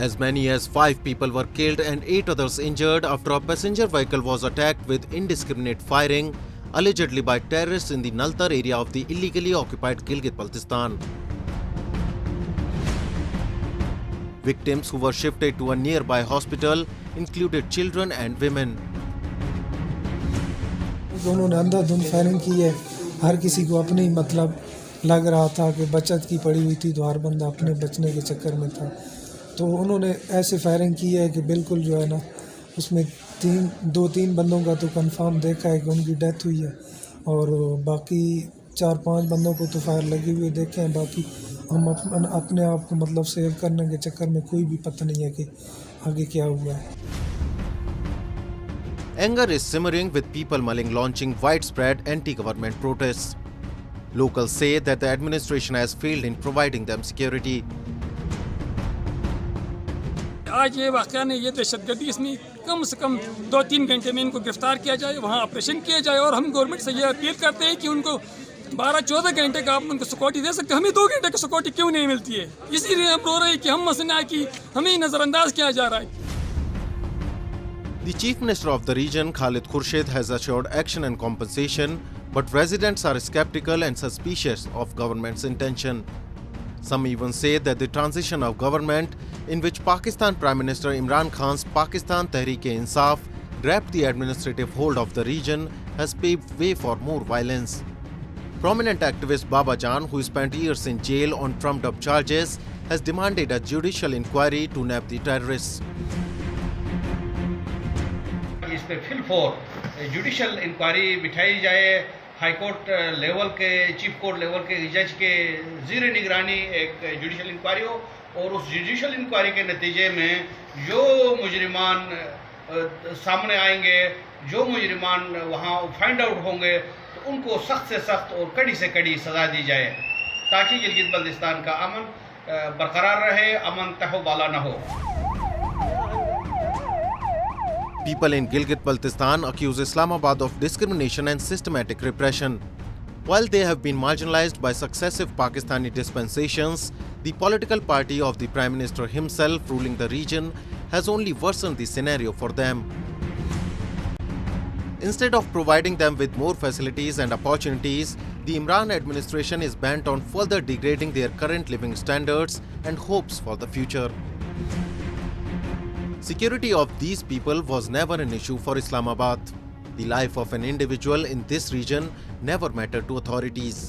As many as 5 people were killed and 8 others injured after a passenger vehicle was attacked with indiscriminate firing, allegedly by terrorists in the Naltar area of the illegally occupied Gilgit-Baltistan. Victims who were shifted to a nearby hospital included children and women. उन्होंने अंधाधुंध firing की है। हर किसी को अपनी मतलब लग रहा था कि बचत की पड़ी हुई थी तो हर बंदा अपने बचने के चक्कर में था। तो उन्होंने ऐसे फायरिंग की है कि बिल्कुल जो है ना, उसमें 2-3 बंदों का तो कंफर्म देखा है कि उनकी डेथ हुई है और बाकी 4-5 बंदों को तो फायर लगे हुए देखे हैं। बाकी हम अपने आप को मतलब सेव करने के चक्कर में कोई भी पता नहीं है कि आगे क्या हुआ है। Anger is simmering with people mulling launching widespread anti-government protests. Locals say that the administration has failed in providing them security. आज ये वाक़या नहीं, ये दहशतगर्दी, इसमें कम से कम 2-3 घंटे में इनको गिरफ्तार किया जाए, वहाँ ऑपरेशन किया जाए। और हम गवर्नमेंट से ये अपील करते हैं कि उनको 12-14 घंटे का आप उनको सिक्योरिटी दे सकते हैं, हमें 2 घंटे की सिक्योरिटी क्यों नहीं मिलती है? इसीलिए हम रो रहे हैं कि हम मसला कि हमें नज़रअंदाज किया जा रहा है। The Chief Minister of the region, Khalid Khurshid, has assured action and compensation, but residents are skeptical and suspicious of government's intention. Some even say that the transition of government, in which Pakistan Prime Minister Imran Khan's Pakistan Tehreek-e-Insaf grabbed the administrative hold of the region, has paved way for more violence. Prominent activist Baba Jan, who spent years in jail on trumped-up charges, has demanded a judicial inquiry to nab the terrorists. इस पे fill for judicial inquiry बिठाई जाए। High court level के, chief court level के जज के ज़ीर निगरानी एक जुडिशल इंक्वायरी हो और उस जुडिशल इंक्वायरी के नतीजे में जो मुजरिमान सामने आएंगे, जो मुजरिमान वहाँ फाइंड आउट होंगे, तो उनको सख्त से सख्त और कड़ी से कड़ी सज़ा दी जाए ताकि गिलगित बल्तिस्तान का अमन बरकरार रहे, अमन तहबाला न हो। People in Gilgit-Baltistan accuse Islamabad of discrimination and systematic repression. While they have been marginalized by successive Pakistani dispensations, the political party of the Prime Minister himself ruling the region has only worsened the scenario for them. Instead of providing them with more facilities and opportunities, the Imran administration is bent on further degrading their current living standards and hopes for the future. Security of these people was never an issue for Islamabad. The life of an individual in this region never mattered to authorities.